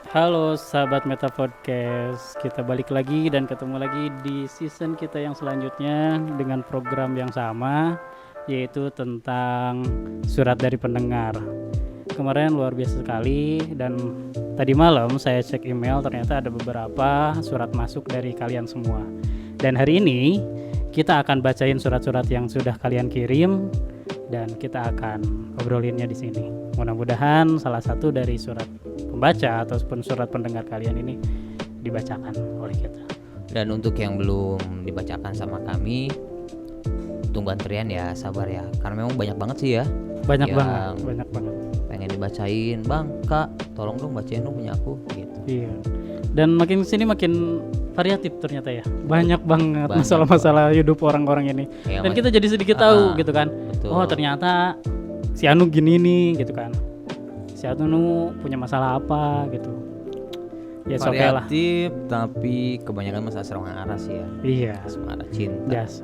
Halo sahabat Meta Podcast, kita balik lagi dan ketemu lagi di season kita yang selanjutnya dengan program yang sama, yaitu tentang surat dari pendengar. Kemarin luar biasa sekali dan tadi malam saya cek email, ternyata ada beberapa surat masuk dari kalian semua. Dan hari ini kita akan bacain surat-surat yang sudah kalian kirim dan kita akan obrolinnya di sini. Mudah-mudahan salah satu dari surat pembaca ataupun surat pendengar kalian ini dibacakan oleh kita. Dan untuk yang belum dibacakan sama kami, tunggu antrian ya, sabar ya. Karena memang banyak banget sih ya. Banyak yang banget. pengen dibacain, bang, kak, tolong dong bacain dong punya aku gitu. Iya. Dan makin kesini makin variatif ternyata ya. Banyak banget Banyak masalah-masalah hidup orang-orang ini. Ya, Dan kita jadi sedikit tahu gitu kan. betul. Oh ternyata si Anu gini nih gitu kan. Si Anu punya masalah apa gitu. Ya oke lah. variatif, tapi kebanyakan masalah serangan arah sih ya. Iya. Semangat cinta. Biasa.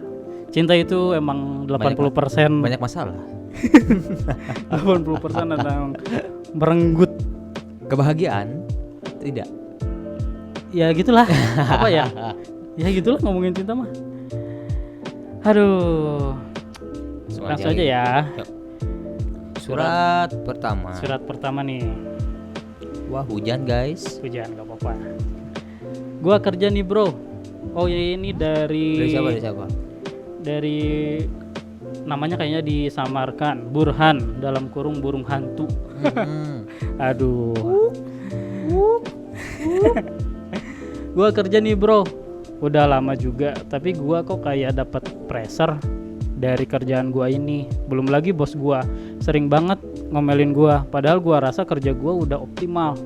Cinta itu emang 80% Banyak masalah. 80% tentang merenggut. Kebahagiaan tidak. Ya gitulah. Apa ya? Ya gitulah ngomongin cinta mah. Aduh. Langsung aja ya. Yuk. Surat pertama. Surat pertama nih. Wah, hujan guys. Hujan gak apa-apa. Gua kerja nih bro. Oh ya ini Dari siapa? dari namanya kayaknya disamarkan Burhan dalam kurung burung hantu. Aduh. Gua kerja nih bro, udah lama juga, tapi gua kok kayak dapat pressure dari kerjaan gua ini. Belum lagi bos gua sering banget ngomelin gua, padahal gua rasa kerja gua udah optimal.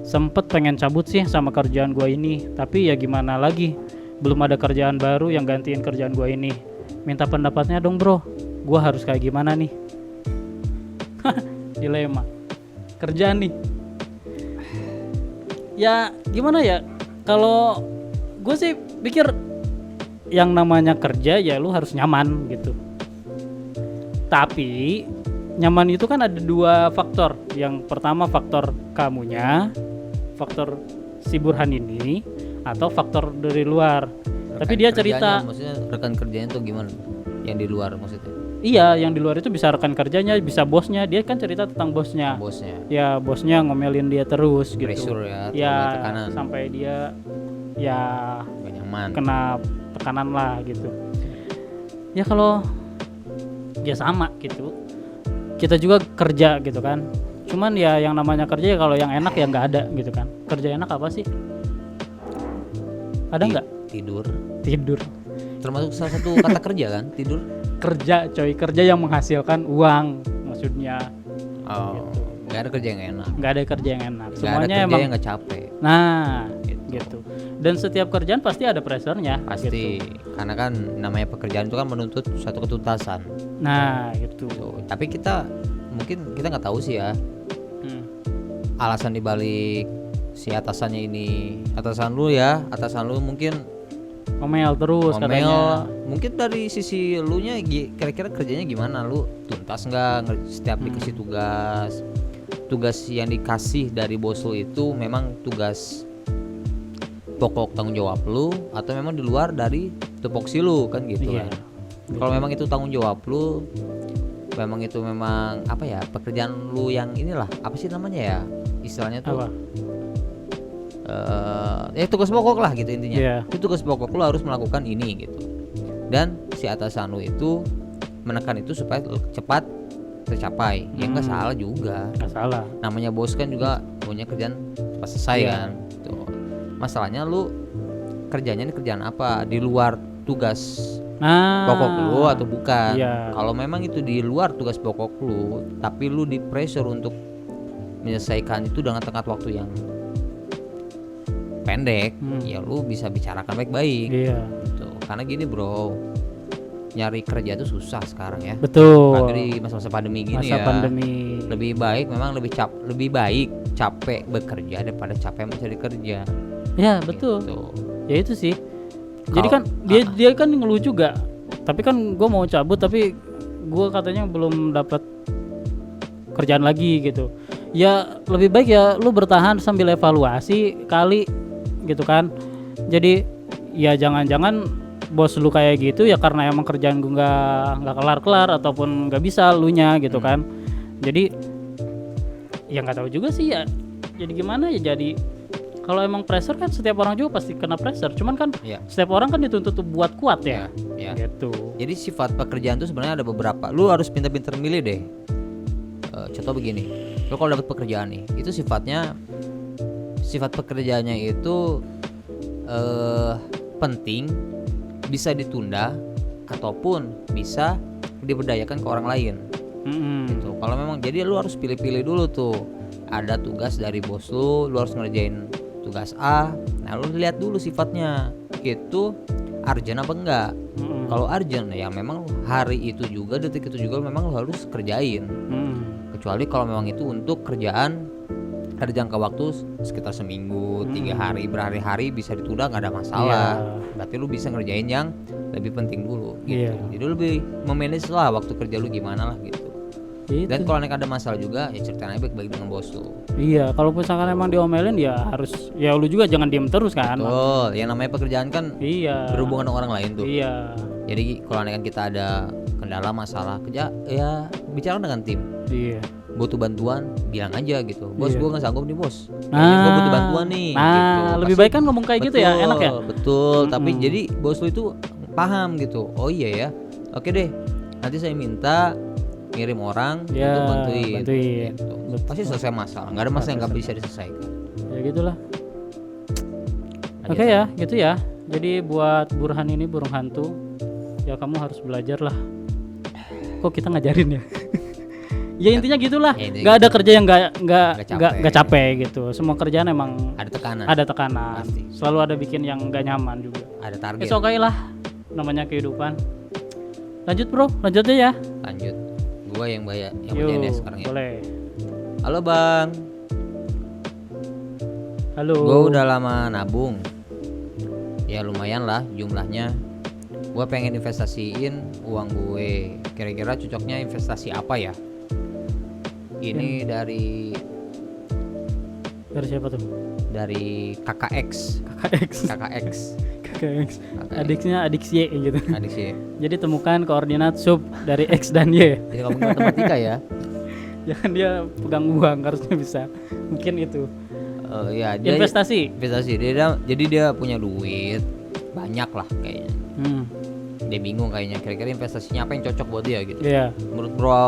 Sempet pengen cabut sih sama kerjaan gua ini, tapi ya gimana lagi, belum ada kerjaan baru yang gantiin kerjaan gua ini. Minta pendapatnya dong bro, gua harus kayak gimana nih? Dilema kerjaan nih. Ya gimana ya, kalau gue sih pikir yang namanya kerja ya lu harus nyaman gitu. Tapi nyaman itu kan ada dua faktor. Yang pertama faktor kamunya, faktor si Burhan ini, atau faktor dari luar. Tapi dia cerita, maksudnya rekan kerjanya tuh gimana? Yang di luar maksudnya? iya yang di luar itu bisa rekan kerjanya, bisa bosnya. Dia kan cerita tentang bosnya. Bosnya. Ya bosnya ngomelin dia terus gitu. Pressure ya, Ya tekanan. sampai dia ya Gak nyaman. kena tekanan lah gitu. Ya kalau ya sama gitu. Kita juga kerja gitu kan. Cuman ya yang namanya kerja ya kalau yang enak ya nggak ada gitu kan. Kerja enak apa sih? Ada nggak? Tidur. Tidur. Termasuk salah satu kata kerja kan, tidur. Kerja coy, kerja yang menghasilkan uang maksudnya. Oh, nggak ada kerja yang enak. Nggak ada kerja yang enak. Nggak ada Semuanya kerja emang yang nggak capek. nah gitu. Dan setiap kerjaan pasti ada pressure-nya Pasti, gitu. karena kan namanya pekerjaan itu kan menuntut suatu ketuntasan. Nah gitu. Tuh. Tapi mungkin kita nggak tahu sih ya Hmm. alasan dibalik si atasannya ini. Atasan lu mungkin Ngomel terus katanya. mungkin dari sisi lu nya kira-kira kerjanya gimana, lu tuntas nggak setiap dikasih tugas yang dikasih dari bos lu itu memang tugas pokok tanggung jawab lu atau memang di luar dari tupoksi lu kan gitu Iya. kan. Kalau memang itu tanggung jawab lu, memang itu memang apa ya, pekerjaan lu yang inilah, apa sih namanya ya istilahnya tuh, Apa? ya tugas pokok lah gitu intinya. Iya. Itu tugas pokok lu harus melakukan ini gitu. Dan si atasan lu itu menekan itu supaya cepat tercapai. Ya nggak salah juga. Nggak salah. Namanya bos kan juga punya kerjaan cepat selesai Iya. kan. Tuh. Masalahnya lu kerjanya ini kerjaan apa? Di luar tugas Nah, pokok lu atau bukan? Iya. Kalau memang itu di luar tugas pokok lu, tapi lu di pressure untuk menyelesaikan itu dengan tengah waktu yang pendek, ya lu bisa bicarakan baik-baik. Iya. Gitu. Karena gini bro, nyari kerja itu susah sekarang ya. Betul. Apalagi di masa-masa pandemi gini Masa ya. pandemi. Lebih baik memang lebih baik capek bekerja daripada capek mencari kerja. Ya betul. Gitu. Ya itu sih. Jadi kan dia kan ngeluh juga. Tapi kan gue mau cabut tapi gue katanya belum dapat kerjaan lagi gitu. ya lebih baik ya lu bertahan sambil evaluasi kali gitu kan. Jadi ya jangan-jangan bos lu kayak gitu ya karena emang kerjaan gue nggak kelar-kelar ataupun nggak bisa lu nya gitu kan. Jadi ya nggak tahu juga sih ya. Jadi gimana ya, jadi kalau emang pressure kan setiap orang juga pasti kena pressure. Cuman kan Iya. setiap orang kan dituntut buat kuat ya. Ya. Gitu. Jadi sifat pekerjaan tuh sebenarnya ada beberapa. Lu harus pintar-pintar milih deh. Contoh begini, lu kalau dapat pekerjaan nih, itu sifat pekerjaannya itu penting, bisa ditunda ataupun bisa diberdayakan ke orang lain. Gitu. Kalau memang jadi lu harus pilih-pilih dulu tuh. Ada tugas dari bos lu harus ngerjain tugas A. Nah, lu lihat dulu sifatnya. Itu urgent apa enggak? Kalau urgent ya memang hari itu juga, detik itu juga memang lu harus kerjain. Kecuali kalau memang itu untuk kerjaan ada jangka waktu sekitar seminggu, 3 hari, berhari-hari bisa ditunda nggak ada masalah. Berarti lu bisa ngerjain yang lebih penting dulu gitu. Jadi lu lebih memanage lah waktu kerja lu gimana lah gitu. Dan kalau ada masalah juga ya ceritain aja baik-baik dengan bos lu. Iya, kalau misalkan emang diomelin ya harus, ya lu juga jangan diem terus kan. Betul, yang namanya pekerjaan kan berhubungan dengan orang lain tuh. Iya. Jadi kalau kan kita ada kendala masalah kerja ya bicara dengan tim. Iya. Butuh bantuan bilang aja gitu, bos gue nggak sanggup nih bos, Nah, gue butuh bantuan nih. Nah, gitu. lebih baik kan ngomong kayak gitu ya, enak ya. Betul, tapi jadi bos lu itu paham gitu. Oh iya ya, oke deh, nanti saya minta ngirim orang untuk bantuin. Gitu. Pasti selesai masalah, nggak ada masalah yang nggak bisa diselesaikan. Ya gitulah. Oke ya, gitu ya. Jadi buat Burhan ini burung hantu, ya kamu harus belajar lah. Kok kita ngajarin ya? Ya intinya gitulah. Ya, nggak ada kerja yang nggak capek gitu. Semua kerjaan emang ada tekanan. Pasti. Selalu ada bikin yang nggak nyaman juga. Ada target. Oke lah, namanya kehidupan. Lanjut bro, lanjut aja ya. Lanjut. Gua yang bayar, yang kerjain ya sekarang ya. Boleh. Halo bang. Halo. Gua udah lama nabung. Ya lumayan lah jumlahnya. Gua pengen investasiin uang gue. Kira-kira cocoknya investasi apa ya? Ini dari siapa tuh? Dari KKX. Adiknya adik Y gitu. Adik sih. Jadi temukan koordinat sub dari X dan Y. Jadi kamu matematika ya? Jangan dia pegang uang, harusnya bisa. Mungkin itu. Ya, investasi. Jadi dia punya duit banyak lah kayaknya. Dia bingung kayaknya kira-kira investasinya apa yang cocok buat dia gitu. Iya. Menurut bro,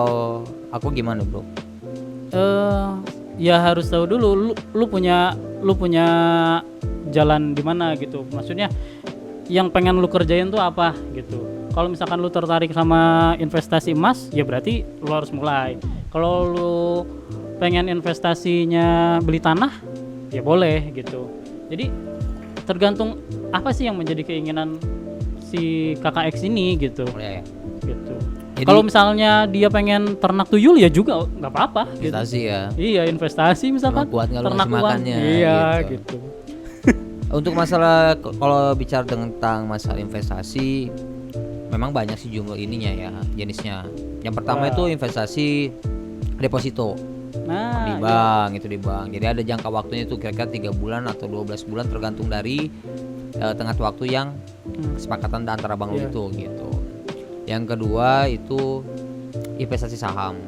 aku gimana bro? Ya harus tahu dulu lu punya jalan di mana gitu. Maksudnya yang pengen lu kerjain tuh apa gitu. Kalau misalkan lu tertarik sama investasi emas, ya berarti lu harus mulai. Kalau lu pengen investasinya beli tanah, ya boleh gitu. Jadi tergantung apa sih yang menjadi keinginan si KKX ini gitu. Ya. Gitu. Kalau misalnya dia pengen ternak tuyul ya juga nggak apa-apa. Investasi gitu. Ya. Iya investasi misalkan. Kuat nggak lu ternak ngasih makannya? Iya gitu. Untuk masalah kalau bicara tentang masalah investasi, memang banyak sih jumlah ininya ya jenisnya. Yang pertama itu investasi deposito. Di bank, itu di bank. Jadi ada jangka waktunya itu kira-kira 3 bulan atau 12 bulan tergantung dari tengah waktu yang kesepakatan antara bank lu itu gitu. Yang kedua itu investasi saham.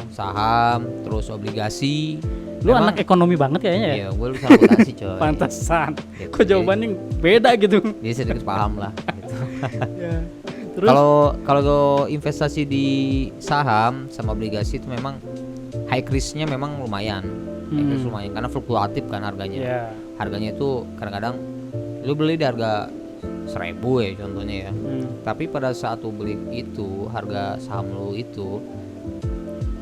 Saham, terus obligasi. Lu memang, anak ekonomi banget kayaknya ya? Iya, gue lulusan akuntansi coy. Pantesan. Gitu. Kok jawabannya beda gitu? Dia sedikit paham lah gitu. Ya. Terus kalau investasi di saham sama obligasi itu memang high risk-nya memang lumayan. High risk lumayan karena fluktuatif kan harganya. Harganya itu kadang-kadang lu beli di harga 1.000 ya contohnya ya. Tapi pada saat lu beli itu harga saham lu itu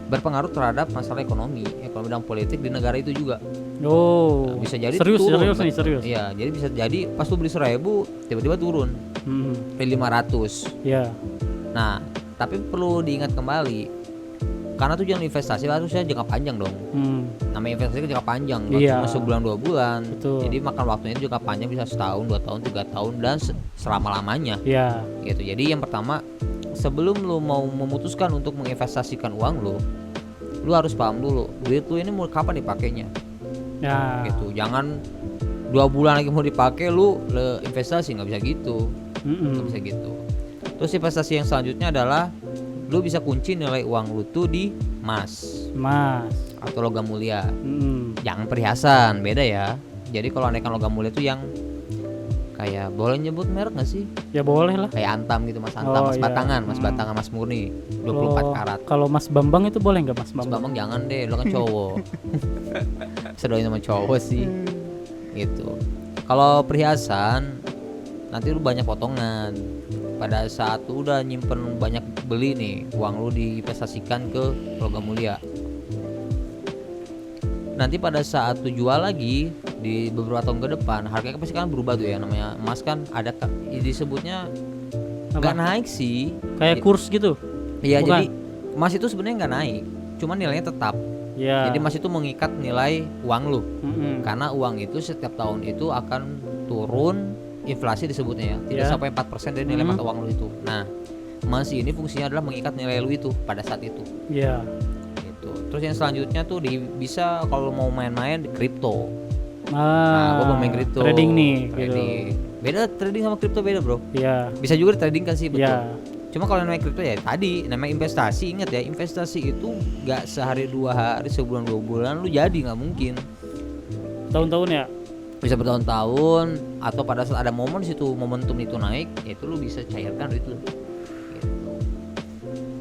berpengaruh terhadap masalah ekonomi dan politik di negara itu juga. Oh. Nah, bisa jadi serius turun. Serius. Iya, jadi bisa jadi pas lu beli 1.000 tiba-tiba turun. Ke 500. Iya. Nah, tapi perlu diingat kembali karena tujuan investasi harusnya jangka panjang dong. Namanya investasi kan jangka panjang, cuma sebulan 2 bulan. Betul. Jadi makan waktunya jangka panjang bisa setahun, 2 tahun, 3 tahun dan selama-lamanya. Iya. Gitu. Jadi yang pertama sebelum lu mau memutuskan untuk menginvestasikan uang lu lu harus paham dulu duit lu ini mau kapan dipakainya Ya. gitu. Jangan 2 bulan lagi mau dipakai lu investasi, nggak bisa gitu. Nggak bisa gitu. Terus investasi yang selanjutnya adalah lu bisa kunci nilai uang lu tuh di emas atau logam mulia. Jangan perhiasan, beda ya. Jadi kalau andaikan logam mulia tuh yang kayak, boleh nyebut merek nggak sih? Ya boleh lah. Kayak Antam gitu, Mas Antam, Mas iya. batangan, Mas batangan, Mas murni 24 karat. Kalau Mas Bambang itu boleh nggak Mas Mas Bambang? Bambang jangan deh, lo kan cowok. Sedoin sama cowok sih. Gitu. Kalau perhiasan nanti lu banyak potongan. Pada saat lu udah nyimpen banyak beli nih, uang lu diinvestasikan ke logam mulia. Nanti pada saat lu jual lagi di beberapa tahun ke depan, harganya pasti kan berubah tuh ya. Namanya emas kan ada disebutnya nggak naik sih. Kayak kurs gitu. Iya, Bukan? jadi emas itu sebenarnya nggak naik, cuman nilainya tetap. Ya. Jadi emas itu mengikat nilai uang lu. Mm-mm. Karena uang itu setiap tahun itu akan turun, inflasi disebutnya ya, tidak Ya. sampai 4% dari nilai mata uang lu itu. Nah, emas ini fungsinya adalah mengikat nilai lu itu pada saat itu. Ya. Gitu. Terus yang selanjutnya tuh bisa kalau mau main-main di kripto. Nah, Gua mau main kripto. trading nih, Trading. Beda trading sama kripto beda, Bro. Ya. Bisa juga trading kan sih, betul. Ya. Cuma kalau namanya kripto ya tadi namanya investasi, ingat ya, investasi itu nggak sehari 2 hari, sebulan 2 bulan lu jadi, nggak mungkin. Tahun-tahun ya. Bisa bertahun-tahun, atau pada saat ada momen di situ, momentum itu naik, ya itu lu bisa cairkan duit lu. Gitu.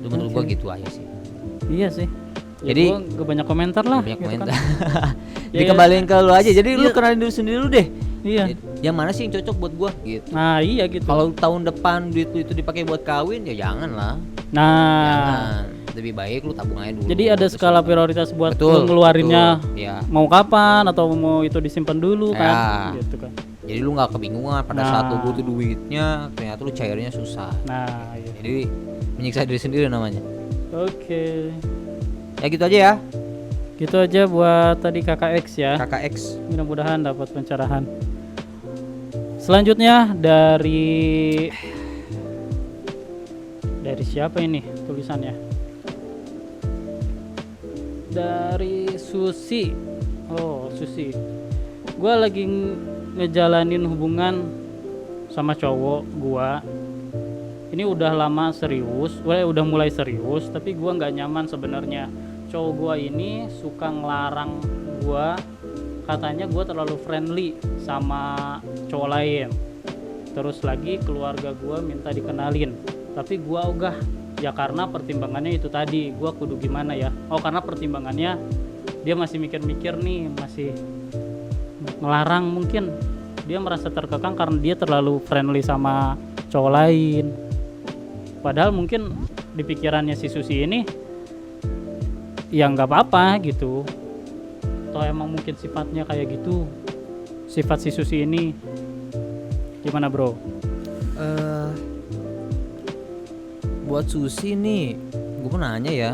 Itu menurut gua gitu aja sih. Iya sih. Ya, Jadi, gua gak banyak komentar lah. Banyak gitu komentar. kan. Jadi kembaliin ke lu aja. Jadi lu Iya. kenalin dulu sendiri lu deh. Iya. Yang mana sih yang cocok buat gua gitu. Nah, iya gitu. Kalau tahun depan duit lu itu dipakai buat kawin, ya jangan lah. Nah, Jangan. Lebih baik lu tabung aja dulu. jadi ada Terus skala lu- prioritas buat Betul, lu ngeluarinnya betul. Ya. mau kapan atau mau itu disimpan dulu kan, Ya. gitu kan. Jadi lu nggak kebingungan pada Nah. saat lu butuh duitnya, ternyata lu cairnya susah. Nah, iya. Jadi menyiksa diri sendiri namanya. Oke. Ya gitu aja ya. Gitu aja buat tadi KKX ya. KKX. Mudah-mudahan dapat pencerahan. Selanjutnya dari siapa ini tulisannya? Dari Susi. Oh, Susi. Gua lagi ngejalanin hubungan sama cowok gua. Ini udah lama serius, udah mulai serius, tapi gua nggak nyaman sebenarnya. Cowok gua ini suka ngelarang gua, katanya gua terlalu friendly sama cowok lain. Terus lagi keluarga gua minta dikenalin, tapi gua ogah. Ya karena pertimbangannya itu tadi, gua kudu gimana ya? Oh, karena pertimbangannya dia masih mikir-mikir nih, masih ngelarang, mungkin dia merasa terkekang karena dia terlalu friendly sama cowok lain. Padahal mungkin di pikirannya si Susi ini ya nggak apa-apa gitu. Atau emang mungkin sifatnya kayak gitu, sifat si Susi ini. Gimana bro? Buat Susi nih, gue mau nanya ya,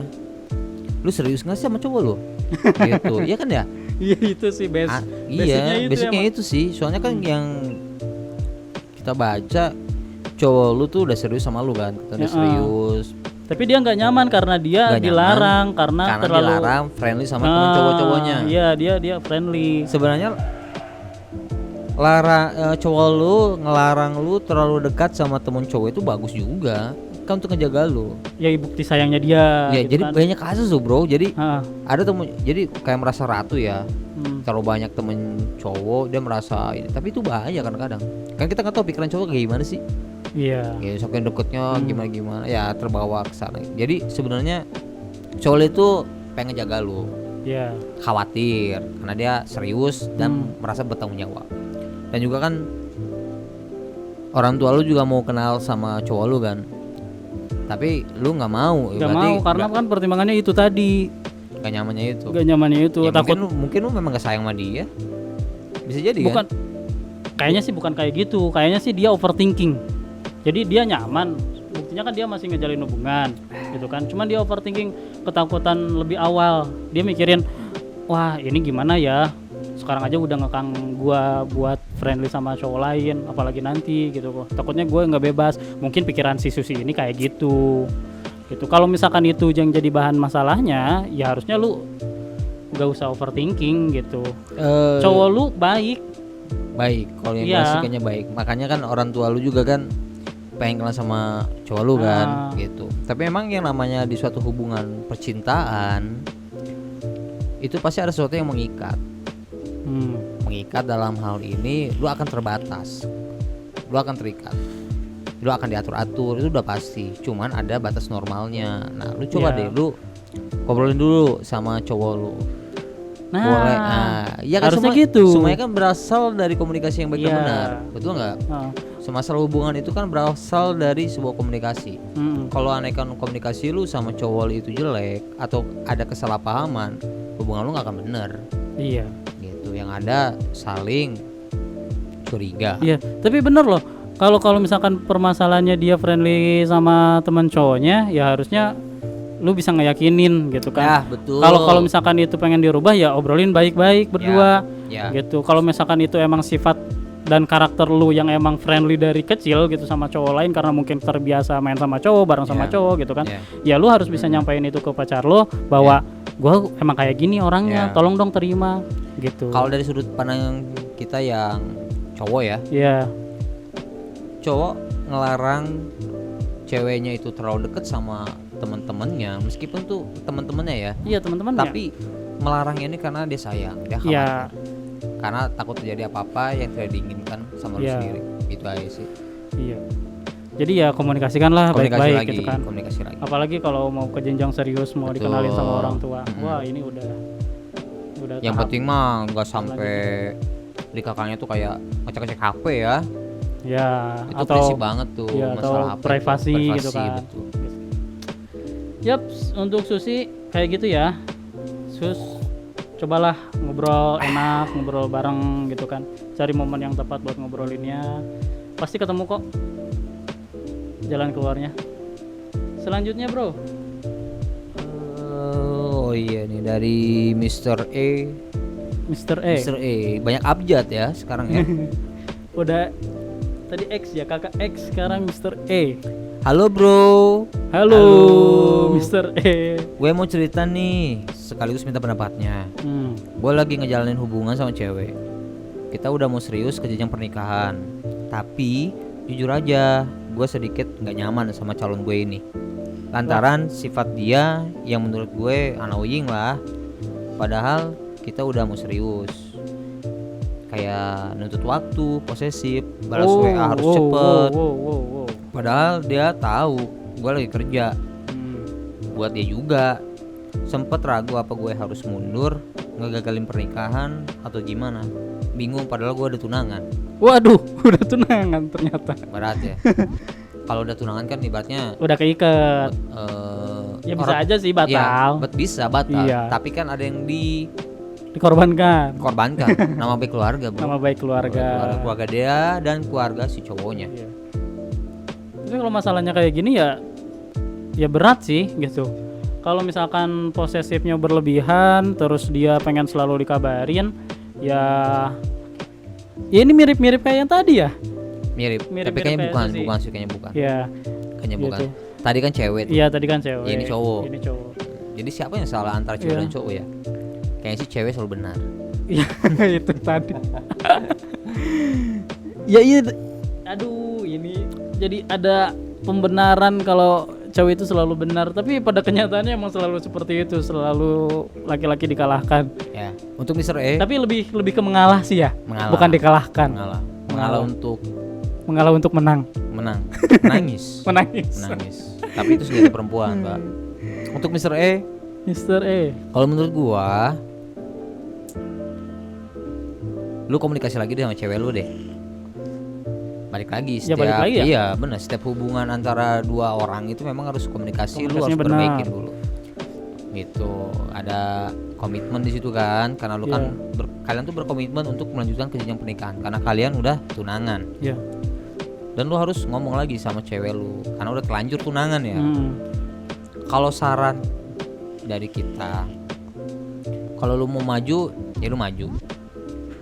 lu serius nggak sih sama cowok lu? Gitu, iya kan ya? Iya itu sih Iya, basicnya emang. itu sih. Soalnya kan yang kita baca, cowok lu tuh udah serius sama lu kan, udah Ya, serius. Tapi dia nggak nyaman karena dia Nggak nyaman dilarang karena terlalu dilarang friendly sama teman cowok-cowoknya. Iya, dia friendly. Sebenarnya cowok lu ngelarang lu terlalu dekat sama temen cowok itu bagus juga kan, untuk ngejaga lu. Ya bukti sayangnya dia. Ya gitu jadi kan. banyak kasus tuh bro. Jadi Ah, ada temen, jadi kayak merasa ratu ya, terlalu banyak temen cowok, dia merasa ini. Tapi itu bahaya kadang-kadang. Kan kita nggak tahu pikiran cowok kayak gimana sih. iya. Ya saking deketnya gimana ya, terbawa ke sana. Jadi sebenarnya cowok itu pengen jaga lu, Iya. khawatir karena dia serius dan merasa bertanggung jawab. Dan juga kan orang tua lu juga mau kenal sama cowok lu kan, tapi lu nggak mau. Gak mau karena kan pertimbangannya itu tadi, gak nyamannya itu. gak nyamannya itu. Ya, Takut mungkin lu memang gak sayang sama dia, bisa jadi bukan, kan. kayaknya sih bukan kayak gitu. Kayaknya sih dia overthinking. Jadi dia nyaman, buktinya kan dia masih ngejalin hubungan gitu kan. Cuman dia overthinking, ketakutan lebih awal. Dia mikirin, wah ini gimana ya, sekarang aja udah ngekang gua buat friendly sama cowok lain, apalagi nanti gitu. Takutnya gue nggak bebas. Mungkin pikiran si Susi ini kayak gitu gitu. Kalau misalkan itu yang jadi bahan masalahnya, ya harusnya lu gak usah overthinking gitu. Cowok lu baik. Baik, kalau yang Iya. gue sukanya baik. Makanya kan orang tua lu juga kan pengen kenal sama cowok lu kan, gitu. Tapi emang yang namanya di suatu hubungan percintaan itu pasti ada sesuatu yang mengikat. Mengikat dalam hal ini, lu akan terbatas, lu akan terikat, lu akan diatur-atur, itu udah pasti. Cuman ada batas normalnya. Nah, lu coba Iya. deh, lu ngobrolin dulu sama cowok lu. Nah, Boleh. Ya kan harusnya gitu. semuanya kan berasal dari komunikasi yang baik dan Iya. benar, betul nggak? Semasalah hubungan itu kan berasal dari sebuah komunikasi. Kalau anehkan komunikasi lu sama cowok lu itu jelek atau ada kesalahpahaman, hubungan lu nggak akan bener. Iya. Gitu. Yang ada saling curiga. Iya, tapi bener loh. Kalau misalkan permasalahannya dia friendly sama teman cowoknya, ya harusnya lu bisa ngeyakinin gitu kan. Ya, betul. Kalau misalkan itu pengen dirubah, ya obrolin baik-baik berdua. Ya. Gitu. Kalau misalkan itu emang sifat dan karakter lu yang emang friendly dari kecil gitu sama cowok lain karena mungkin terbiasa main sama cowok, bareng sama cowok gitu kan. Ya lu harus bisa nyampein itu ke pacar lu bahwa gua emang kayak gini orangnya, tolong dong terima gitu. Kalau dari sudut pandang kita yang cowok ya, Iya. cowok ngelarang ceweknya itu terlalu deket sama teman-temannya, meskipun tuh teman-temannya ya. Iya, teman-teman. Tapi melarangnya ini karena dia sayang, dia khawatir. Iya. Karena takut terjadi apa-apa yang tidak diinginkan sama lu sendiri. Itu aja sih. Iya. Jadi ya komunikasikanlah baik-baik gitu kan. Komunikasi lagi. Apalagi kalau mau ke jenjang serius, mau Betul. dikenalin sama orang tua. Wah, ini udah Yang tahap. penting mah nggak sampai di kakaknya tuh kayak ngecek-ngecek HP ya. Ya, Itu atau prinsip banget tuh ya, masalah atau HP. privasi gitu kan. Betul. Yap, untuk Susi kayak gitu ya. Sus, cobalah ngobrol enak, ngobrol bareng gitu kan. Cari momen yang tepat buat ngobrolinnya. Pasti ketemu kok jalan keluarnya. Selanjutnya, Bro. Oh iya nih dari Mr. E. Mr. E. Mr. E banyak abjad ya sekarang ya. Udah tadi X ya, kakak X, sekarang Mr. E. Halo bro. Halo. Mr. E. Gue mau cerita nih, sekaligus minta pendapatnya. Gue lagi ngejalanin hubungan sama cewek. Kita udah mau serius ke jenjang pernikahan. Tapi jujur aja, gue sedikit nggak nyaman sama calon gue ini. Lantaran sifat dia yang menurut gue annoying lah. Padahal kita udah mau serius. Kayak nuntut waktu, posesif, balas WA harus cepet. Padahal dia tahu gue lagi kerja. Buat dia juga sempet ragu apa gue harus mundur, ngegagalin pernikahan atau gimana. Bingung padahal gue udah tunangan. Waduh, udah tunangan ternyata. Berat ya. Kalau udah tunangan kan ibaratnya Udah keiket. Ya bisa aja sih batal. Ya, bisa batal. Iya. Tapi kan ada yang Dikorbankan. dikorbankan. Nama baik keluarga, bro. Nama baik keluarga. Keluarga dia dan keluarga si cowoknya. Iya. Tapi kalau masalahnya kayak gini ya berat sih gitu. Kalau misalkan posesifnya berlebihan, terus dia pengen selalu dikabarin, ya ini mirip-mirip kayak yang tadi ya. Mirip. Mirip-mirip Tapi kayaknya kayak bukan, itu sih. bukan sih, kayaknya bukan. Ya, Kayaknya gitu. bukan. Tadi kan cewek tuh. Iya tadi kan cewek. Ya, ini cowok. Ini cowok. Jadi siapa yang salah antara cewek Iya. dan cowok ya? Kayaknya sih cewek selalu benar. Iya itu tadi. Ya iya. Aduh ini jadi ada pembenaran kalau cowok itu selalu benar, tapi pada kenyataannya emang selalu seperti itu, selalu laki-laki dikalahkan. Ya. Untuk Mr. E Tapi lebih ke mengalah sih ya, mengalah. bukan dikalahkan. Mengalah untuk Mengalah untuk menang. menangis. Menangis. Tapi itu senjata perempuan, Mbak. Untuk Mr. E, Mr. E. kalau menurut gua lu komunikasi lagi deh sama cewek lu deh. Balik lagi Ya, balik lagi ya? Iya, benar. Setiap hubungan antara dua orang itu memang harus komunikasi, lu harus Komunikasinya benar. perbaikin dulu. Gitu. Ada komitmen di situ kan, karena lu Iya. kan kalian tuh berkomitmen untuk melanjutkan ke jenjang pernikahan karena kalian udah tunangan. Ya. Dan lu harus ngomong lagi sama cewek lu karena udah terlanjur tunangan ya. Hmm. Kalau saran dari kita, kalau lu mau maju ya lu maju,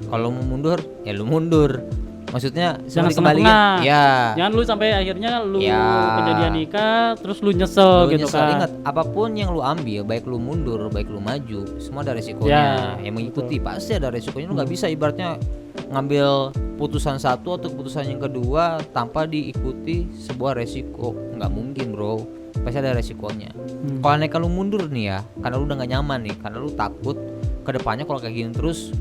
kalau lu mau mundur ya lu mundur. Maksudnya Jangan seperti kembaliin. setengah-setengah. Ya. Jangan lu sampai akhirnya lu Ya. kejadian nikah terus lu nyesel Lu gitu nyesel. kan. Ingat, apapun yang lu ambil, baik lu mundur, baik lu maju, semua ada resikonya. Ya, Yang mengikuti pasti ada resikonya. Lu nggak bisa ibaratnya ngambil putusan satu atau keputusan yang kedua tanpa diikuti sebuah resiko. Nggak mungkin, bro. Pasti ada resikonya. Kalau nekat lu mundur nih ya, karena lu udah nggak nyaman nih, karena lu takut kedepannya kalau kayak gini terus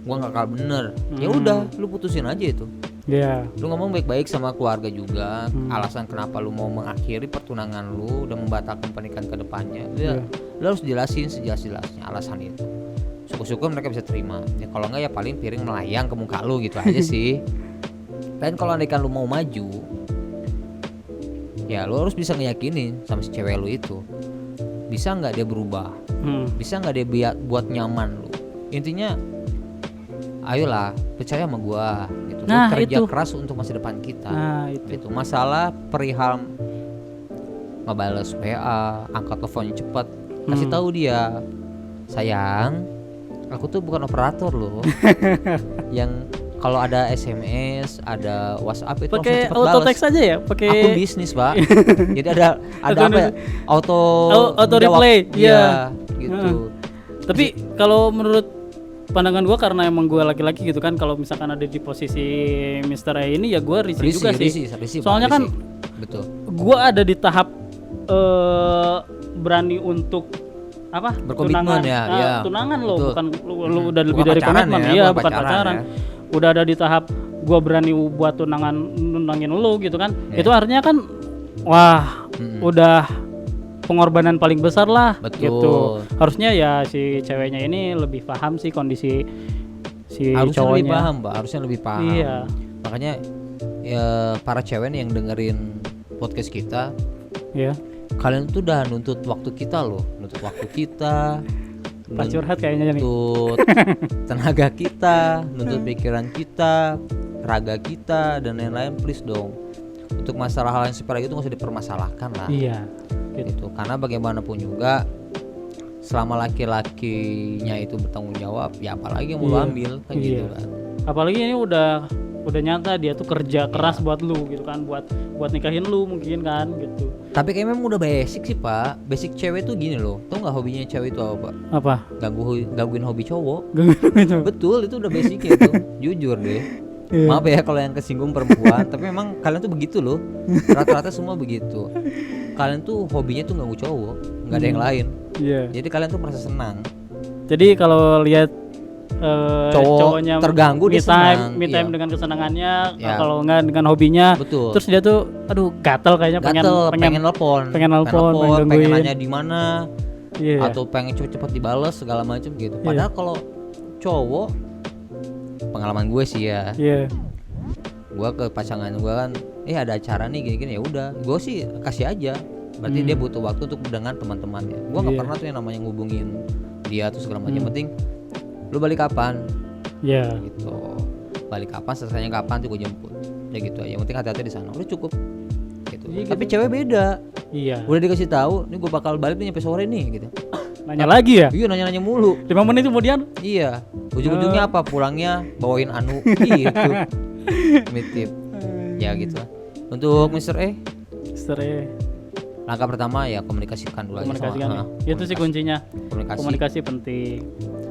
gua nggak bakal bener. Ya udah, lu putusin aja itu. Iya. Lu ngomong baik-baik sama keluarga juga, alasan kenapa lu mau mengakhiri pertunangan lu dan membatalkan pernikahan ke depannya. Lu harus jelasin sejelas-jelasnya alasan itu. Syukur-syukur mereka bisa terima. Ya kalau enggak ya paling piring melayang ke muka lu gitu aja sih. Dan kalau andaikan lu mau maju, ya lu harus bisa ngeyakinin sama si cewek lu itu. Bisa nggak dia berubah? Bisa nggak dia buat nyaman lu? Intinya ayolah percaya sama gua gitu. Nah, Lu kerja itu. keras untuk masa depan kita. Nah, itu. Itu masalah perihal ngebales WA, angkat teleponnya cepet, kasih tahu dia, sayang, aku tuh bukan operator loh. Yang kalau ada SMS, ada WhatsApp itu langsung Pakai cepet auto bales. text aja ya, pakai Aku bisnis, Pak. Jadi ada apa ya? Auto Auto menjawab. replay, Iya, iya. gitu. Tapi kalau menurut pandangan gua karena emang gua laki-laki gitu kan, kalau misalkan ada di posisi Mr. A ini ya gua risih juga sih. Risih, Soalnya Pak, kan risih. Betul. gua ada di tahap berani untuk apa? Berkomitmen ya, iya. Tunangan loh, Betul. bukan lu udah lebih Bukan dari pacaran komitmen, ya, iya, bukan bukan pacaran pacaran. ya. Udah ada di tahap gua berani buat nunangin lu gitu kan. Iya. Itu artinya kan wah, udah pengorbanan paling besar lah. Betul. Gitu. Harusnya ya si ceweknya ini lebih paham sih kondisi si Harusnya cowoknya. lebih paham, Mbak. Harusnya lebih paham. Iya. Makanya ya para cewek nih yang dengerin podcast kita, Iya. kalian tuh udah nuntut waktu kita loh, nuntut waktu kita, Pas curhat kayaknya nih. nuntut tenaga kita, nuntut pikiran kita, raga kita dan lain-lain. Please dong, untuk masalah hal yang seperti itu nggak usah dipermasalahkan lah. Iya. Gitu. Gitu. Karena bagaimanapun juga selama laki-lakinya itu bertanggung jawab, ya apalagi yang mau lu Iya. ambil kan Iya. gitu kan. Apalagi ini udah nyata dia tuh kerja keras buat lu gitu kan, buat nikahin lu mungkin kan gitu. Tapi kayak memang udah basic sih, Pak. Basic cewek tuh gini loh. Tau nggak hobinya cewek itu apa, Pak? Apa? Gangguin hobi cowok. Gitu. Betul, itu udah basicnya itu. Jujur deh. Iya. Maaf ya kalau yang kesinggung perempuan, tapi memang kalian tuh begitu loh. Rata-rata semua begitu. Kalian tuh hobinya tuh ganggu cowok, nggak ada yang lain. Iya. Jadi kalian tuh merasa senang. Jadi kalau lihat Cowok terganggu, dia senang. me time Iya. dengan kesenangannya, Iya. kalau enggak dengan hobinya. Betul. Terus dia tuh aduh gatel kayaknya, Pengen nelpon, pengen pengen gangguin. nanya di mana, Iya. atau pengen cepet-cepet dibales segala macam gitu. Padahal kalau cowok, pengalaman gue sih ya, Iya. gue ke pasangan gue kan, ada acara nih gini-gini, ya udah, gue sih kasih aja. Berarti dia butuh waktu untuk dengan teman-temannya. Gue nggak Iya. pernah tuh yang namanya ngubungin dia tuh segala macam. Yang penting lu balik kapan, Iya. gitu. Balik kapan, selesainya kapan tuh gue jemput. Ya gitu aja. Yang penting hati-hati di sana. Udah cukup. Gitu. Iya, Tapi cewek beda. Iya. Udah dikasih tahu, nih gue bakal balik nih sampai sore nih, gitu. Nanya lagi ya? Iya, nanya-nanya mulu. 5 menit kemudian Iya. Ujung-ujungnya apa? Pulangnya bawain anu. Gitu. Mitip. Ya gitu lah. Untuk Mr. E, Mister E, langkah pertama ya komunikasikan dulu aja komunikasikan sama, ya. Itu sih kuncinya. komunikasi. Komunikasi penting.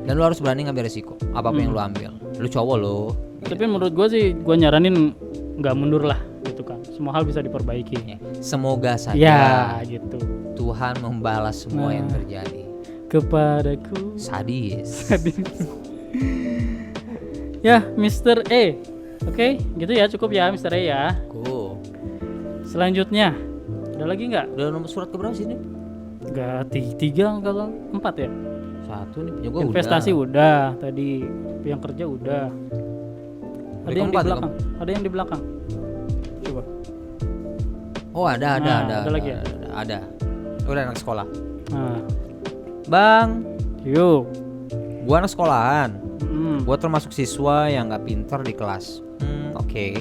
Dan lu harus berani ngambil resiko apapun yang lu ambil. Lu cowok lo. Tapi menurut gue sih, gue nyaranin nggak mundur lah gitu kan. Semua hal bisa diperbaiki. Ya, semoga saja Ya gitu. Tuhan membalas semua yang Nah. terjadi. Kepadaku. Sadis. Ya, Mister E. Oke, gitu ya, cukup ya Mister E ya. Cool. Selanjutnya, ada lagi nggak? Udah nomor surat keberapa sih ini? Nggak, tiga kalau 4 ya. Satu nih punya gua Investasi udah tadi, yang kerja udah. Ada yang di keempat, belakang. Ada yang di belakang. Coba. Oh ada Nah, ada lagi ya? Ada. Udah anak sekolah. Nah, Bang, yuk. gua anak sekolahan. Hmm. Gua termasuk siswa yang nggak pinter di kelas. Oke.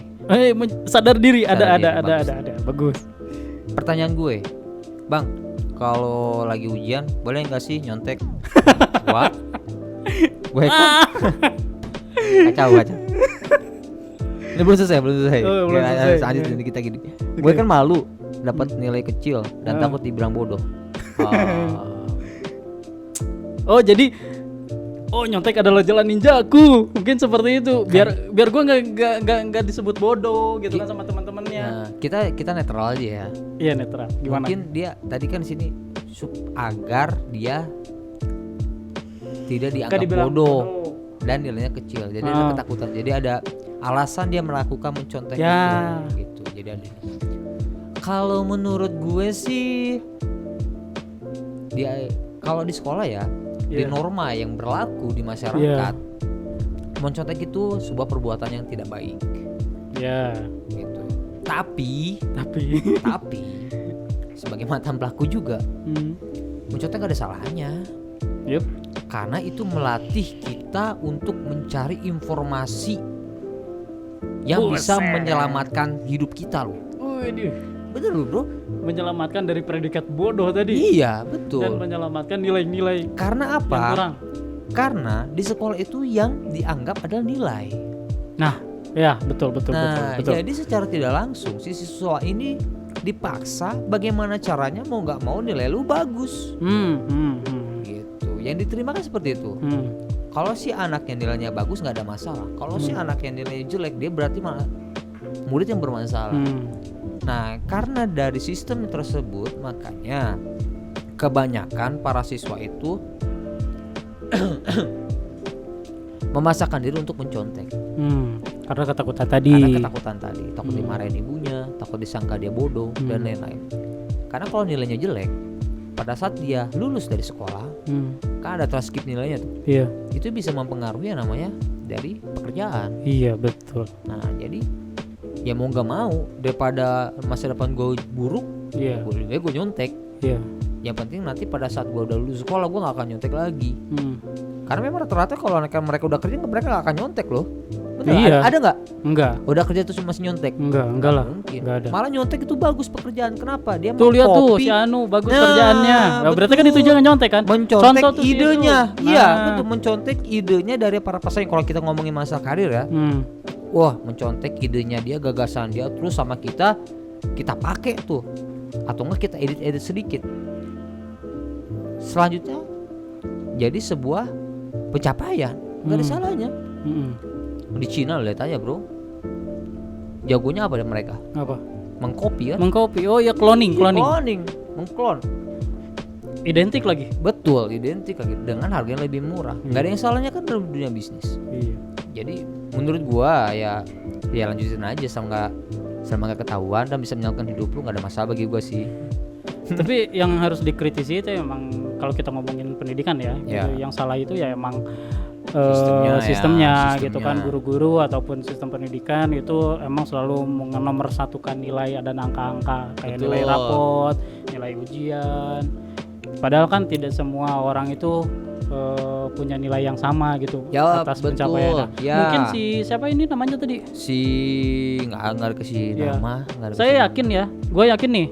Sadar diri, Sadar diri, ada. Bagus. Pertanyaan gue, Bang, kalau lagi ujian boleh nggak sih nyontek? Wah, gue kacau. Ini belum selesai. Oh, belum Kayak selesai. lanjut ini kita gini. Gue kan malu dapat nilai kecil dan takut dibilang bodoh. Oh jadi nyontek adalah jalan ninjaku, mungkin seperti itu. Biar gue nggak disebut bodoh gitu kan sama teman-temannya. Nah, kita netral aja ya. Iya netral. Gimana? Mungkin dia tadi kan di sini agar dia tidak dianggap dibilang bodoh dan nilainya kecil. Jadi ada Ah. ketakutan. Jadi ada alasan dia melakukan mencontek Ya. itu gitu. Jadi ada. Kalau menurut gue sih dia kalau di sekolah ya, di Iya. norma yang berlaku di masyarakat, mencontek itu sebuah perbuatan yang tidak baik Ya. gitu. Tapi Tapi. sebagai mantan pelaku juga, mencontek gak ada salahnya. Yup. Karena itu melatih kita untuk mencari informasi yang bisa Buset. menyelamatkan hidup kita loh. Waduh. Bener loh bro. Menyelamatkan dari predikat bodoh tadi. Iya Dan betul. menyelamatkan nilai-nilai Karena yang apa? kurang. Karena di sekolah itu yang dianggap adalah nilai. Nah, ya betul. Nah jadi secara tidak langsung si siswa ini dipaksa bagaimana caranya mau nggak mau nilai lu bagus gitu. Yang diterima kan seperti itu. Kalau si anak yang nilainya bagus nggak ada masalah. Kalau si anak yang nilainya jelek dia berarti malah murid yang bermasalah. Nah karena dari sistem tersebut makanya kebanyakan para siswa itu memaksakan diri untuk mencontek. Karena ketakutan tadi. Karena ketakutan tadi, takut dimarahin ibunya, takut disangka dia bodoh dan lain-lain. Karena kalau nilainya jelek, pada saat dia lulus dari sekolah, kan ada transkrip nilainya tuh. Iya. Itu bisa mempengaruhi yang namanya dari pekerjaan. Iya betul. Nah, jadi ya mau nggak mau daripada masa depan gue buruk, Iya. gue nyontek. Iya. Yang penting nanti pada saat gue udah lulus sekolah gue nggak akan nyontek lagi. Karena memang rata-rata kalau mereka udah kerja mereka nggak akan nyontek loh. Betul, Iya. ada nggak? Enggak. Udah kerja terus masih nyontek? Enggak lah. Mungkin. Enggak ada. Malah nyontek itu bagus pekerjaan. Kenapa? Dia Tuh lihat tuh mengcopy, si Anu bagus Nah, kerjaannya. Nah, berarti kan itu betul. jangan nyontek kan? mencontek Contoh tuh si idenya. itu. Iya, Nah. betul, mencontek idenya dari para pesaing. Kalau kita ngomongin masalah karir ya, wah, mencontek idenya dia, gagasan dia, terus sama kita pakai tuh, atau enggak kita edit sedikit. Selanjutnya jadi sebuah pencapaian, nggak ada salahnya. Di Cina lihat aja bro, jagonya apa deh mereka? Apa? Mengcopy kan? Mengcopy. Oh ya cloning. Mengklon. Identik lagi. Betul, identik lagi dengan harga yang lebih murah. Nggak ada yang salahnya kan dalam dunia bisnis. Iya. Jadi menurut gua ya lanjutin aja sama nggak ketahuan dan bisa menyelamatkan hidup lu, nggak ada masalah bagi gua sih. Tapi yang harus dikritisi itu emang kalau kita ngomongin pendidikan ya, Ya. itu yang salah itu ya emang Sistemnya gitu kan, guru-guru ataupun sistem pendidikan itu emang selalu menomorsatukan nilai dan angka-angka kayak Betul. nilai rapot, nilai ujian. Padahal kan tidak semua orang itu punya nilai yang sama gitu Ya, atas betul. pencapaiannya. Ya. Mungkin si siapa ini namanya tadi? Si nggak dikasih Iya. nama, nggak ada Saya yakin ya, gue yakin nih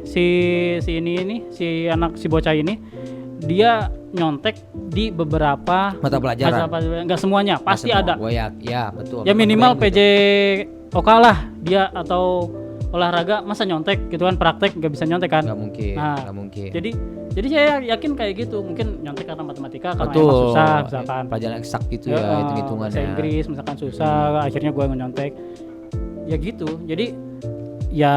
si anak si bocah ini dia nyontek di beberapa mata pelajaran. nggak semuanya, pasti ada. Gua ya betul. Ya minimal Betul. PJ OK lah dia, atau olahraga masa nyontek gitu kan, praktek nggak bisa nyontek kan. Nggak mungkin, Nah, nggak mungkin. Jadi saya yakin kayak gitu, mungkin nyontek karena matematika karena Betul. emang susah misalkan. Pelajaran eksak gitu ya, hitung-hitungannya. Bahasa Inggris misalkan susah, akhirnya gue nyontek. Ya gitu. Jadi ya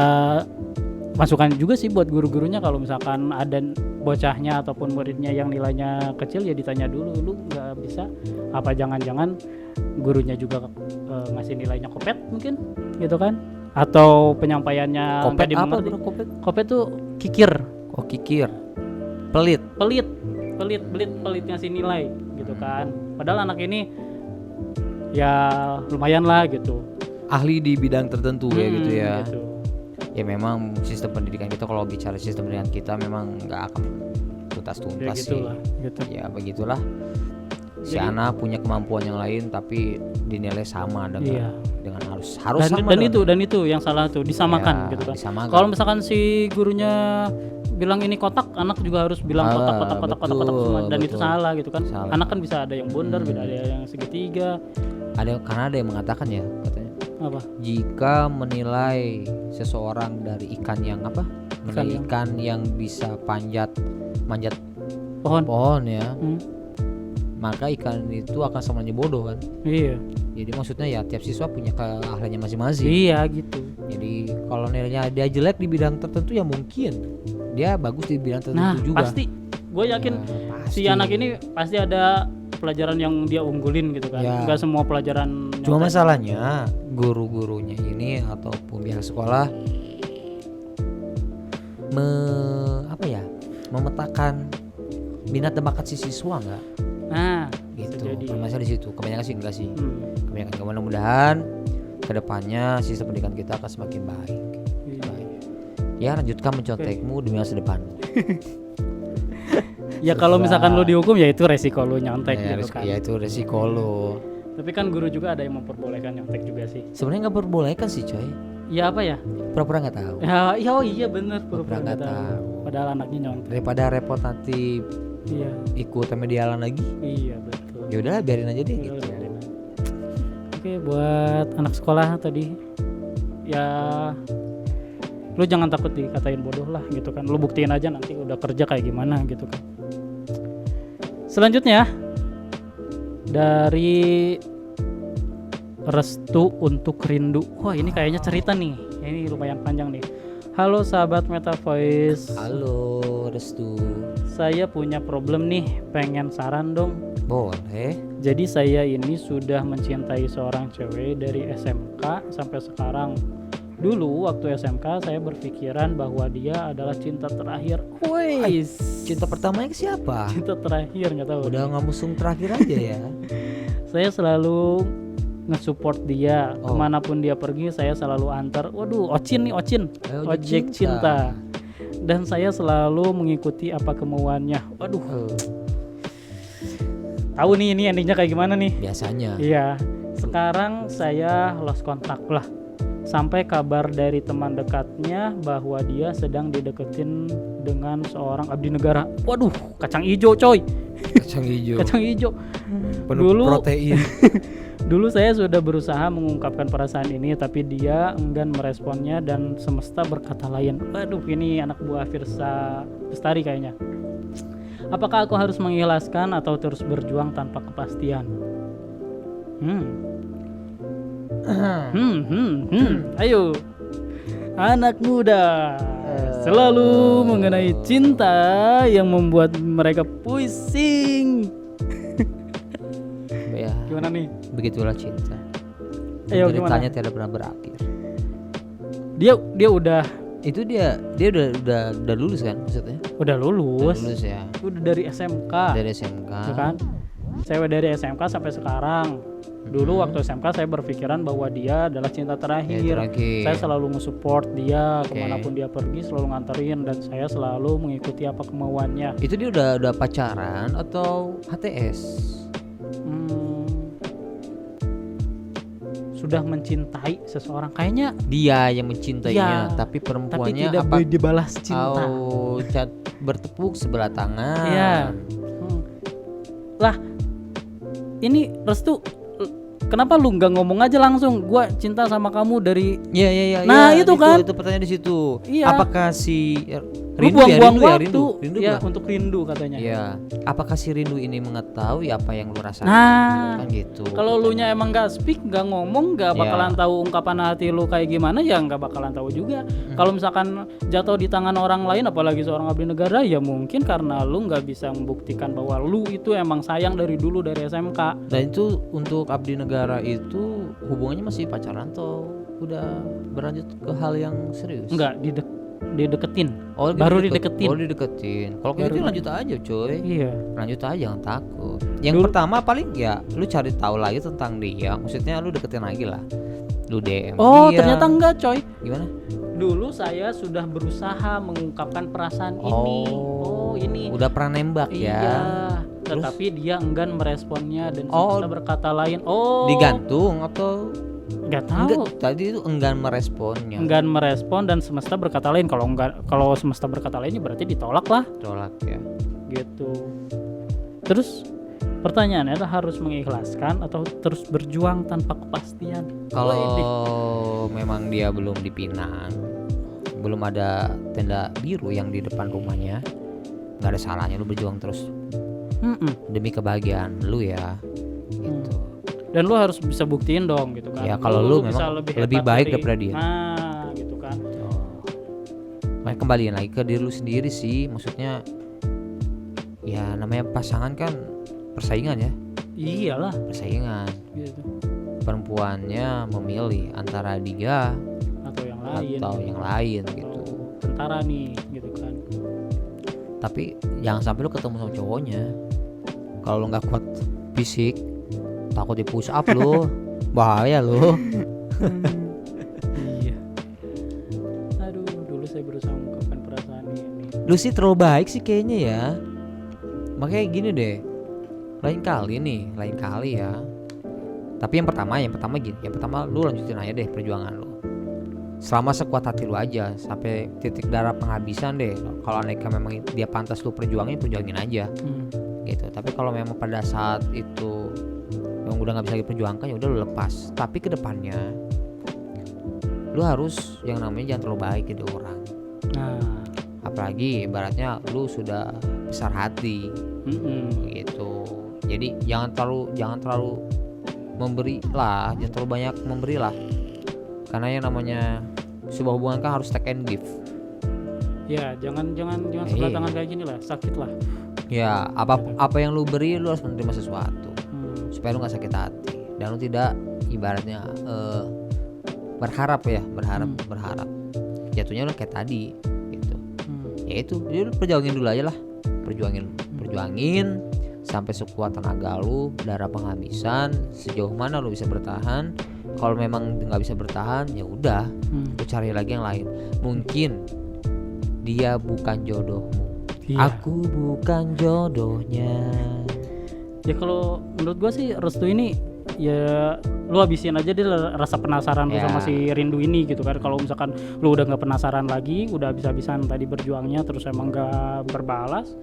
masukan juga sih buat guru-gurunya, kalau misalkan ada bocahnya ataupun muridnya yang nilainya kecil ya ditanya dulu, lu nggak bisa apa jangan-jangan gurunya juga ngasih nilainya kopet mungkin gitu kan, atau penyampaiannya Kopet nggak apa dimengerti. bro? Kopet? Kopet tuh kikir, Oh kikir, pelit. pelit ngasih nilai gitu kan, padahal anak ini ya lumayan lah gitu, Ahli di bidang tertentu ya gitu ya. gitu. Ya memang sistem pendidikan kita, kalau bicara sistem pendidikan kita memang nggak akan Ya tuntas sih. gitulah gitu. Ya begitulah. Si Jadi- anak punya kemampuan yang lain tapi dinilai sama Iya. dengan harus dan, sama dan itu yang salah tuh, disamakan Ya, gitu kan. disamakan. Kalau misalkan si gurunya bilang ini kotak, anak juga harus bilang kotak betul, semua, dan itu betul. salah gitu kan. Salah. Anak kan bisa ada yang bundar, beda ada yang segitiga. Karena ada yang mengatakan ya katanya Apa? Jika menilai seseorang dari ikan yang apa? Menilai ikan yang bisa manjat Pohon. ya, Hmm. maka ikan itu akan semuanya bodoh kan. Iya. Jadi maksudnya ya tiap siswa punya keahliannya masing-masing. Iya gitu. Jadi kalau nilainya dia jelek di bidang tertentu ya mungkin dia bagus di bidang tertentu Nah juga. pasti, gue yakin Nah, si pasti. anak ini pasti ada pelajaran yang dia unggulin gitu kan. Ya. Nggak semua pelajaran. Cuma nyontek. masalahnya guru-gurunya ini ataupun pihak sekolah memetakan minat dan bakat si siswa nggak Nah gitu. bisa jadi. Masalah di situ. Kebanyakan sih enggak sih. Hmm. Kebanyakan mudah-mudahan kedepannya sistem pendidikan kita akan semakin baik. Iya. Ya lanjutkan mencontekmu demi masa depan. Ya kalau misalkan lu dihukum ya itu resiko lu nyontek gitu kan. Ya itu resiko lo. Tapi kan guru juga ada yang memperbolehkan nyontek juga sih. Sebenarnya nggak perbolehkan sih coy. Ya apa ya? Pura-pura nggak tahu. Ya oh iya bener pura-pura Nggak nggak tahu. Padahal anaknya nyontek. Daripada repot nanti Iya. ikut remedialan lagi. Iya betul. Ya udahlah biarin aja deh Udah, gitu. biarin aja. Oke buat anak sekolah tadi ya lu jangan takut dikatain bodoh lah gitu kan. Lu buktiin aja nanti udah kerja kayak gimana gitu kan. Selanjutnya dari Restu untuk Rindu. Wah ini kayaknya cerita nih. Ini lumayan panjang nih. Halo sahabat Meta Voice. Halo Restu. Saya punya problem nih, pengen saran dong. Boleh. Jadi saya ini sudah mencintai seorang cewek dari SMK sampai sekarang. Dulu waktu SMK saya berpikiran bahwa dia adalah cinta terakhir. Wih, Cinta pertamanya ke siapa? cinta terakhir nggak tahu. Udah ngamusung terakhir aja ya. Saya selalu nge-support dia Oh. kemanapun dia pergi. Saya selalu antar. Waduh, Ocin nih Ocin, Ojek ojek cinta. Dan saya selalu mengikuti apa kemauannya. Waduh, tahu nih ini endingnya kayak gimana nih? Biasanya. Iya, sekarang saya lost kontak lah. Sampai kabar dari teman dekatnya bahwa dia sedang dideketin dengan seorang abdi negara. Waduh, kacang ijo coy. Kacang hijau. Kacang ijo. Penuh Dulu- protein. Dulu saya sudah berusaha mengungkapkan perasaan ini, tapi dia enggan meresponnya dan semesta berkata lain. Waduh, ini anak buah Firsa Bestari kayaknya. Apakah aku harus mengikhlaskan atau terus berjuang tanpa kepastian? Ayo, anak muda selalu mengenai cinta yang membuat mereka pusing. Ya, Gimana nih? begitulah cinta. Ayo, gimana? Ceritanya tidak pernah berakhir. Dia udah Dia udah lulus kan maksudnya? udah lulus. Udah lulus ya. Udah dari SMK, Dari SMK. ya kan? Cewek dari SMK sampai sekarang. Dulu waktu SMK saya berpikiran bahwa dia adalah cinta terakhir. terakhir. Saya selalu nge-support dia Oke. kemanapun dia pergi, selalu nganterin dan saya selalu mengikuti apa kemauannya. Itu dia udah pacaran atau HTS? Sudah mencintai seseorang kayaknya, Dia yang mencintainya, Iya, tapi tapi perempuannya tidak apa? dibalas cinta. Oh, bertepuk sebelah tangan. Iya. Lah, ini Restu, kenapa lu nggak ngomong aja langsung? Gua cinta sama kamu dari. Iya. Nah, itu kan. Itu pertanyaan di situ. Iya. Apakah si Lu Rindu ya, buang-buang Rindu ya, waktu. Rindu. Rindu Ya, bukan? untuk rindu katanya. Iya. Apakah si Rindu ini mengetahui apa yang lu rasakan? Nah, Kan gitu. kalau lu nya emang nggak speak, nggak ngomong, nggak Iya. bakalan tahu ungkapan hati lu kayak gimana, ya nggak bakalan tahu juga. Kalau misalkan jatuh di tangan orang lain, apalagi seorang abdi negara, ya mungkin karena lu nggak bisa membuktikan bahwa lu itu emang sayang dari dulu dari SMK. Dan itu untuk abdi negara itu hubungannya masih pacaran atau udah berlanjut ke hal yang serius? Enggak, dideketin. Oh, Baru dideketin. Oh, dideketin. Kalau kayak Baru gitu lanjut aja, coy. Iya. Lanjut aja, jangan takut. Yang Dulu- pertama paling ya lu cari tahu lagi tentang dia. Maksudnya lu deketin lagi lah. Lu DM Oh, dia. ternyata enggak, coy. Gimana? Dulu saya sudah berusaha mengungkapkan perasaan ini. Oh, ini. Udah pernah nembak Iya. ya. Tetapi dia enggan meresponnya dan Oh. semesta berkata lain. Oh. Digantung atau Enggak tahu. enggak? Tadi itu enggan meresponnya. Enggan merespon dan semesta berkata lain. Kalau semesta berkata lainnya berarti ditolak lah Tolak ya. gitu. Terus Pertanyaannya adalah harus mengikhlaskan atau terus berjuang tanpa kepastian. Kalau memang dia belum dipinang, belum ada tenda biru yang di depan rumahnya, nggak ada salahnya lu berjuang terus demi kebahagiaan lu ya. Gitu. Dan lu harus bisa buktiin dong gitu kan. Ya kalau lu bisa memang lebih baik daripada dia. Nah, gitu kan. Makanya kembaliin lagi ke diri lu sendiri sih, maksudnya ya namanya pasangan kan persaingan ya, Iyalah persaingan. gitu. Perempuannya memilih antara dia Atau yang lain. atau yang lain gitu. Atau tentara nih gitu kan. Tapi jangan sampai lu ketemu sama cowoknya, kalau lu nggak kuat fisik, takut di push up lu, bahaya lu. Iya. Aduh, dulu saya berusaha mengungkapkan perasaan ini. Lu sih terlalu baik sih kayaknya ya. Makanya gini deh, lain kali ya. Tapi yang pertama gini, yang pertama lu lanjutin aja deh perjuangan lu. Selama sekuat hati lu aja, sampai titik darah penghabisan deh. Kalau aneka memang dia pantas lu perjuangin aja. Gitu. Tapi kalau memang pada saat itu yang udah nggak bisa diperjuangkan, ya udah lu lepas. Tapi kedepannya lu harus yang namanya jangan terlalu baik jadi orang. Nah, Apalagi ibaratnya lu sudah besar hati gitu. Jadi jangan terlalu memberi lah, jangan terlalu banyak memberi lah. Karena yang namanya sebuah hubungan kan harus take and give. ya jangan sebelah tangan kayak gini lah, sakit lah. Ya apa yang lu beri, lu harus menerima sesuatu supaya lu nggak sakit hati dan lu tidak ibaratnya berharap berharap jatuhnya lu kayak tadi gitu. Ya itu, jadi lu perjuangin dulu aja lah, perjuangin sampai sekuat tenaga lu, darah penghabisan, sejauh mana lu bisa bertahan. Kalau memang nggak bisa bertahan, ya udah, lu cari lagi yang lain. Mungkin dia bukan jodohmu, aku bukan jodohnya. Ya kalau menurut gua sih restu ini ya lu habisin aja deh rasa penasaran lu sama si rindu ini gitu kan. Kalau misalkan lu udah nggak penasaran lagi, udah habis-habisan tadi berjuangnya terus emang nggak berbalas,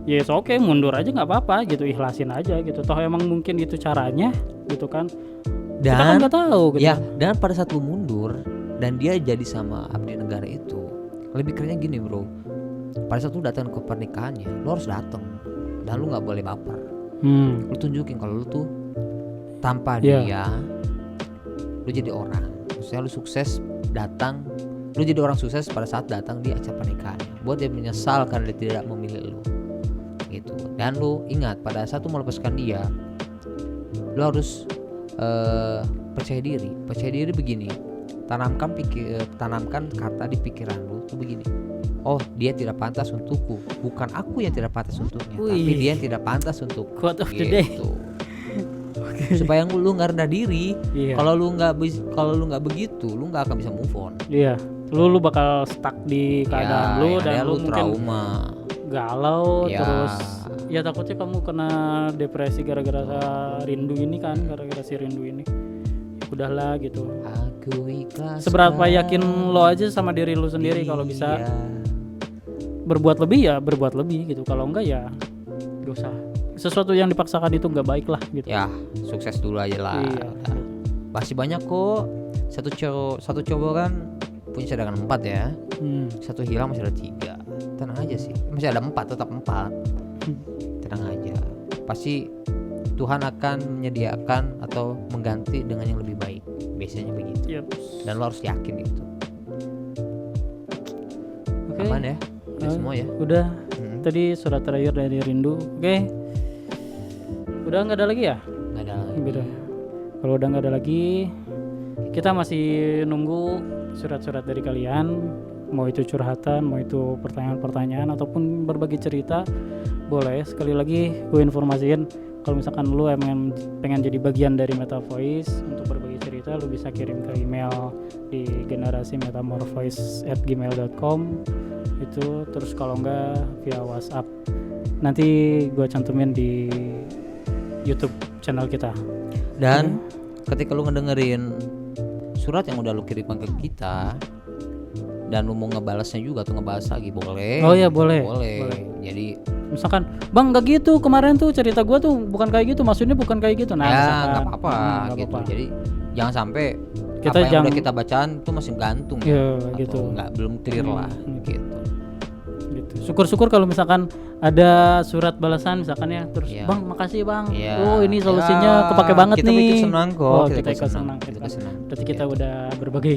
ya oke, mundur aja nggak apa-apa gitu, ikhlasin aja gitu. Toh emang mungkin itu caranya gitu kan. Kita kan nggak tahu gitu. Ya, dan pada saat lu mundur dan dia jadi sama abdi negara itu, lebih kerennya gini bro, pada saat lu datang ke pernikahannya, lu harus datang dan lu nggak boleh baper. Lu tunjukin kalau lu tuh tanpa dia lu jadi orang, maksudnya lu sukses datang, lu jadi orang sukses pada saat datang di acara pernikahannya, buat dia menyesal karena dia tidak memilih lu gitu. Dan lu ingat pada saat lu melepaskan dia, lu harus percaya diri begini, tanamkan kata di pikiran lu tuh begini, oh dia tidak pantas untukku, bukan aku yang tidak pantas untuknya. Tapi dia yang tidak pantas untuk quote of the day. Supaya lu nggak rendah diri. Kalau lu nggak begitu, lu nggak akan bisa move on. Lu bakal stuck di keadaan lu dan lu mungkin trauma, galau terus. Ya takutnya kamu kena depresi gara-gara rindu ini kan, gara-gara si rindu ini. Udahlah gitu. Aku ikhlas. Seberapa yakin lo aja sama diri lu sendiri, kalau bisa berbuat lebih gitu. Kalau enggak ya gak usah. Sesuatu yang dipaksakan itu nggak baik lah gitu. Ya sukses dulu aja lah. Masih banyak kok. Satu cowok kan punya cadangan 4 ya. Satu hilang masih ada 3. Tenang aja sih. Masih ada 4, tetap 4. Tenang aja. Pasti Tuhan akan menyediakan atau mengganti dengan yang lebih baik. Biasanya begitu. Dan lo harus yakin itu. Aman ya? Semua ya. Udah. Tadi surat terakhir dari Rindu. Oke. Udah nggak ada lagi ya? Nggak ada lagi. Kalau udah nggak ada lagi, kita masih nunggu surat-surat dari kalian. Mau itu curhatan, mau itu pertanyaan-pertanyaan ataupun berbagi cerita, boleh. Sekali lagi gue informasiin, kalau misalkan lu emang pengen jadi bagian dari Meta Voice untuk berbagi cerita, lu bisa kirim ke email di generasimetamorphosis@gmail.com itu. Terus kalau enggak via WhatsApp, nanti gue cantumin di YouTube channel kita. Dan ketika lu ngedengerin surat yang udah lu kirimkan ke kita dan lu mau ngebalasnya juga atau ngebahas lagi, boleh. Oh ya boleh. Jadi misalkan bang nggak gitu kemarin tuh cerita gua tuh bukan kayak gitu, maksudnya bukan kayak gitu. Nah ya misalkan, nggak apa-apa nggak gitu. apa-apa. Jadi jangan sampai Kita apa yang jangan- udah kita bacaan tuh masih gantung Iya, atau gitu. nggak belum clear lah gitu. Gitu. Syukur-syukur kalau misalkan ada surat balasan misalkan ya, terus Iya. bang makasih bang, Iya. oh ini solusinya Ya, kepake banget kita nih. ikut senang kok, Oh, kita kita ikut ikut senang, senang. kita gitu ikut kan. senang. Berarti kita Iya. udah berbagi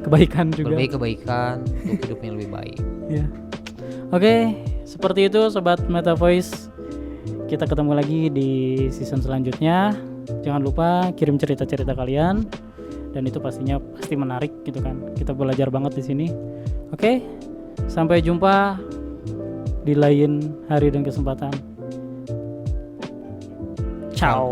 kebaikan juga. Berbagai kebaikan untuk hidup yang lebih baik. Ya. Oke, seperti itu sobat Meta Voice. Kita ketemu lagi di season selanjutnya. Jangan lupa kirim cerita-cerita kalian, dan itu pastinya pasti menarik gitu kan. Kita belajar banget di sini. Oke, sampai jumpa di lain hari dan kesempatan. Ciao.